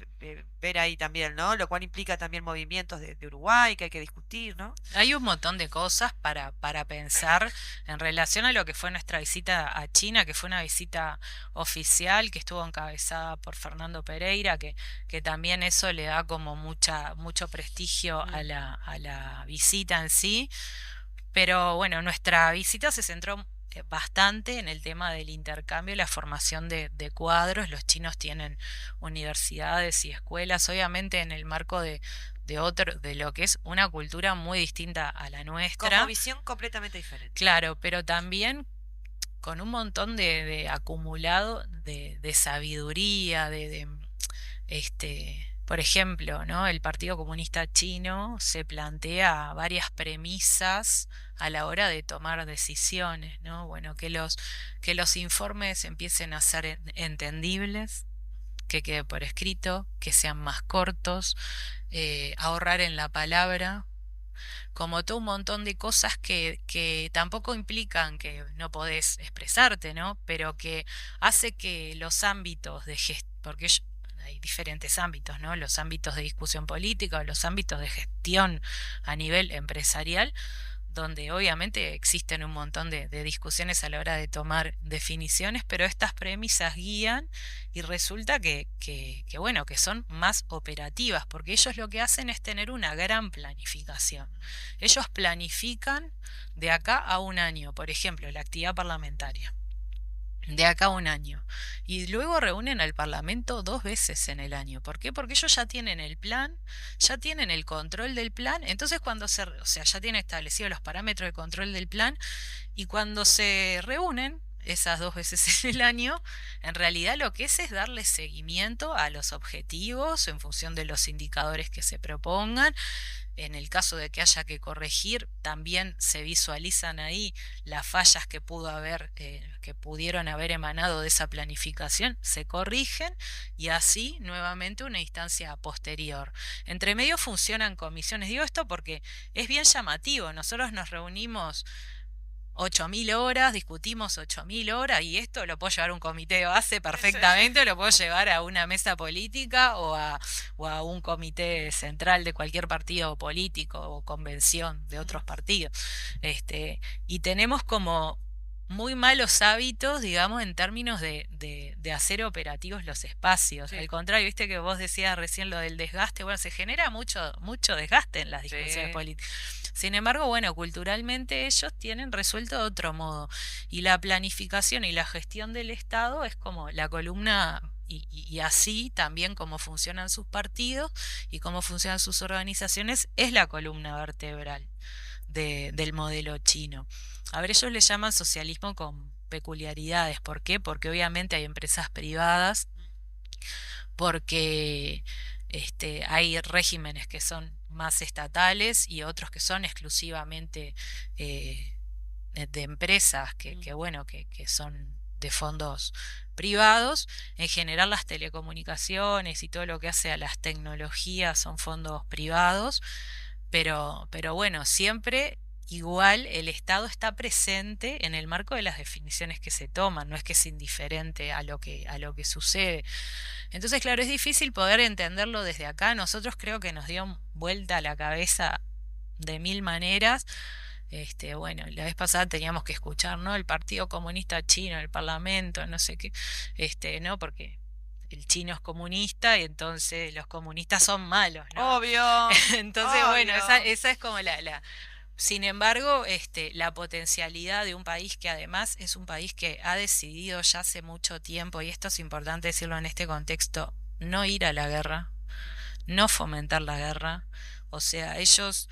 ver ahí también, ¿no? Lo cual implica también movimientos de Uruguay que hay que discutir, ¿no? Hay un montón de cosas para pensar en relación a lo que fue nuestra visita a China, que fue una visita oficial que estuvo encabezada por Fernando Pereira, que también eso le da como mucho prestigio Mm. a la visita en sí. Pero bueno, nuestra visita se centró bastante en el tema del intercambio y la formación de cuadros. Los chinos tienen universidades y escuelas, obviamente en el marco de lo que es una cultura muy distinta a la Como nuestra. visión completamente diferente. Claro, pero también con un montón de acumulado de sabiduría, por ejemplo, ¿no? El Partido Comunista Chino se plantea varias premisas a la hora de tomar decisiones, ¿no? Bueno, que los informes empiecen a ser entendibles, que quede por escrito, que sean más cortos, ahorrar en la palabra, como todo un montón de cosas que tampoco implican que no podés expresarte, ¿no? Pero que hace que los ámbitos de gestión, porque hay diferentes ámbitos, ¿no? Los ámbitos de discusión política, los ámbitos de gestión a nivel empresarial, donde obviamente existen un montón de discusiones a la hora de tomar definiciones, pero estas premisas guían y resulta bueno, que son más operativas, porque ellos lo que hacen es tener una gran planificación. Ellos planifican de acá a un año, por ejemplo, la actividad parlamentaria. De acá a un año. Y luego reúnen al Parlamento 2 veces en el año. ¿Por qué? Porque ellos ya tienen el plan, ya tienen el control del plan. Entonces o sea, ya tienen establecidos los parámetros de control del plan. Y cuando se reúnen esas 2 veces en el año, en realidad lo que es darle seguimiento a los objetivos en función de los indicadores que se propongan. En el caso de que haya que corregir, también se visualizan ahí las fallas que pudieron haber emanado de esa planificación, se corrigen y así nuevamente una instancia posterior. Entre medio funcionan comisiones. Digo esto porque es bien llamativo. Nosotros nos reunimos 8.000 horas, discutimos 8.000 horas y esto lo puedo llevar a un comité de base perfectamente, lo puedo llevar a una mesa política o a un comité central de cualquier partido político o convención de otros partidos. Y tenemos como muy malos hábitos, digamos, en términos de hacer operativos los espacios. Sí. Al contrario, viste que vos decías recién lo del desgaste, bueno, se genera mucho desgaste en las discusiones Sí. políticas. Sin embargo, bueno, culturalmente ellos tienen resuelto de otro modo. Y la planificación y la gestión del Estado es como la columna y así también cómo funcionan sus partidos y cómo funcionan sus organizaciones es la columna vertebral del modelo chino. A ver, ellos le llaman socialismo con peculiaridades. ¿Por qué? Porque obviamente hay empresas privadas, porque hay regímenes que son más estatales y otros que son exclusivamente de empresas bueno, que son de fondos privados. En general las telecomunicaciones y todo lo que hace a las tecnologías son fondos privados, pero bueno, siempre igual el Estado está presente en el marco de las definiciones que se toman, no es que es indiferente a lo que sucede. Entonces, claro, es difícil poder entenderlo desde acá. Nosotros creo que nos dio vuelta a la cabeza de mil maneras. Bueno, la vez pasada teníamos que escuchar, ¿no? El Partido Comunista Chino, el Parlamento, no sé qué, ¿no? Porque el chino es comunista y entonces los comunistas son malos, ¿no? Obvio. Entonces, bueno, Obvio. esa es como Sin embargo, la potencialidad de un país que además es un país que ha decidido ya hace mucho tiempo, y esto es importante decirlo en este contexto, no ir a la guerra, no fomentar la guerra. O sea, ellos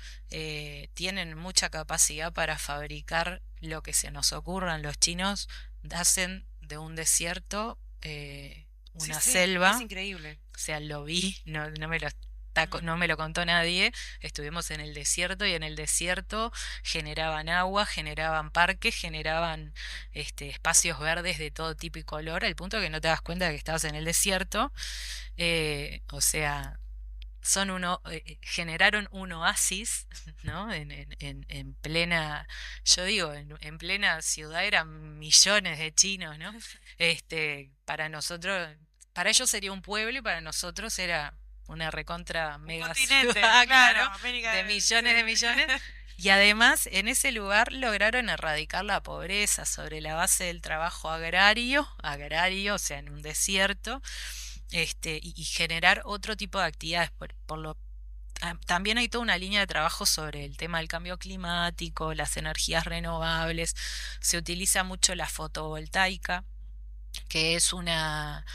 tienen mucha capacidad para fabricar lo que se nos ocurran. Los chinos hacen de un desierto una Sí, selva. es increíble. O sea, lo vi, no me lo contó nadie. Estuvimos en el desierto y en el desierto generaban agua, generaban parques, generaban espacios verdes de todo tipo y color, al punto que no te das cuenta de que estabas en el desierto. O sea, generaron un oasis, ¿no? En plena, yo digo, en plena ciudad eran millones de chinos, ¿no? Para nosotros, para ellos sería un pueblo y para nosotros era una recontra mega Continente, ciudad, claro, claro, América de millones de millones. Y además en ese lugar lograron erradicar la pobreza sobre la base del trabajo agrario, o sea, en un desierto, y generar otro tipo de actividades. También hay toda una línea de trabajo sobre el tema del cambio climático, las energías renovables. Se utiliza mucho la fotovoltaica, que es una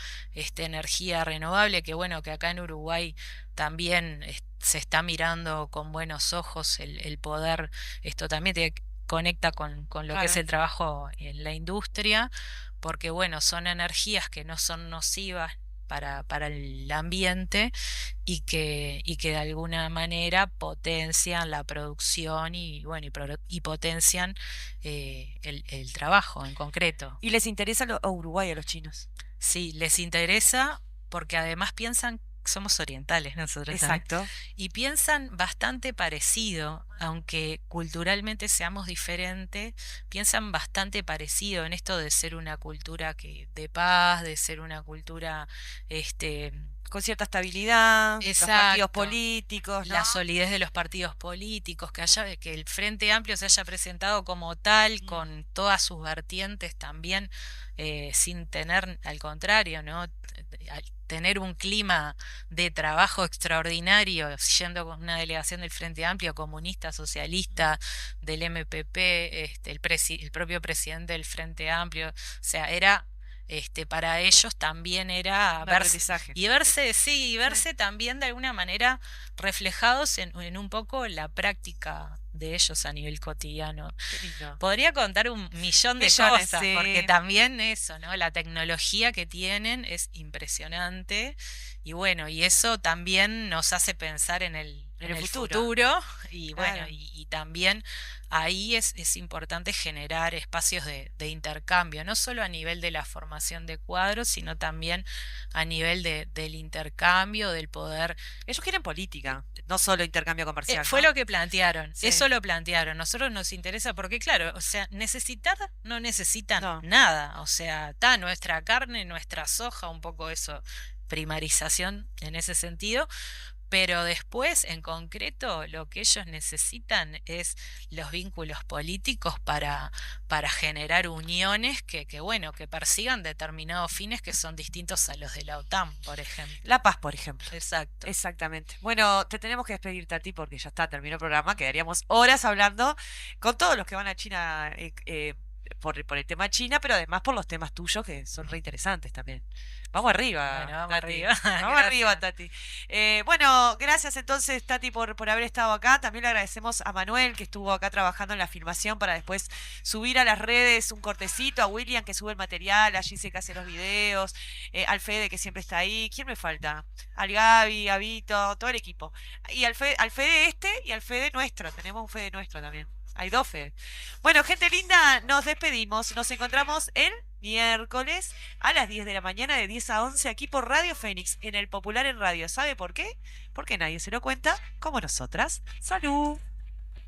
energía renovable que bueno, que acá en Uruguay también se está mirando con buenos ojos el poder. Esto también conecta con lo que es Claro. el trabajo en la industria, porque bueno, son energías que no son nocivas para el ambiente y que de alguna manera potencian la producción y bueno, y potencian el trabajo en concreto. Y les interesa a Uruguay a los chinos. Sí, les interesa porque además piensan, somos orientales nosotros también, Exacto. y piensan bastante parecido, aunque culturalmente seamos diferentes, piensan bastante parecido en esto de ser una cultura de paz, de ser una cultura Con cierta estabilidad, los partidos Exacto. políticos, ¿no? la solidez de los partidos políticos, que el Frente Amplio se haya presentado como tal, con todas sus vertientes también, sin tener, al contrario, ¿no? Tener un clima de trabajo extraordinario, yendo con una delegación del Frente Amplio, comunista, socialista, del MPP, el propio presidente del Frente Amplio. O sea, era para ellos también era Un verse, aprendizaje. y verse también de alguna manera reflejados en un poco la práctica de ellos a nivel cotidiano. Qué lindo. Podría contar un millón de Millones, cosas, sí. porque también eso, ¿no? La tecnología que tienen es impresionante y bueno, y eso también nos hace pensar en En en el el futuro. futuro. Y bueno, Claro. y también ahí es importante generar espacios de intercambio, no solo a nivel de la formación de cuadros, sino también a nivel del intercambio, del poder. Ellos quieren política, no solo intercambio comercial, Fue ¿no? lo que plantearon, Sí. eso lo plantearon. Nosotros nos interesa porque, claro, o sea, necesitar no necesitan No. nada. O sea, está nuestra carne, nuestra soja, un poco eso, primarización en ese sentido. Pero después, en concreto, lo que ellos necesitan es los vínculos políticos para generar uniones bueno, que persigan determinados fines que son distintos a los de la OTAN, por ejemplo. La paz, por ejemplo. Exacto. Exactamente. Bueno, te tenemos que despedir, Tati, porque ya está, terminó el programa. Quedaríamos horas hablando con todos los que van a China por el tema China, pero además por los temas tuyos que son re interesantes también. Vamos arriba, Bueno, vamos Tati. arriba. Vamos arriba, Gracias. Tati. Bueno, gracias entonces, Tati, por haber estado acá. También le agradecemos a Manuel, que estuvo acá trabajando en la filmación para después subir a las redes un cortecito, a William, que sube el material, a Gise, que hace los videos, al Fede, que siempre está ahí. ¿Quién me falta? Al Gaby, a Vito, todo el equipo. Y al Fede este y al Fede nuestro. Tenemos un Fede nuestro también. Hay dos Fede. Bueno, gente linda, nos despedimos. Nos encontramos el miércoles a las 10 de la mañana, de 10 a 11, aquí por Radio Fénix, en el Popular en Radio. ¿Sabe por qué? Porque nadie se lo cuenta como nosotras. ¡Salud!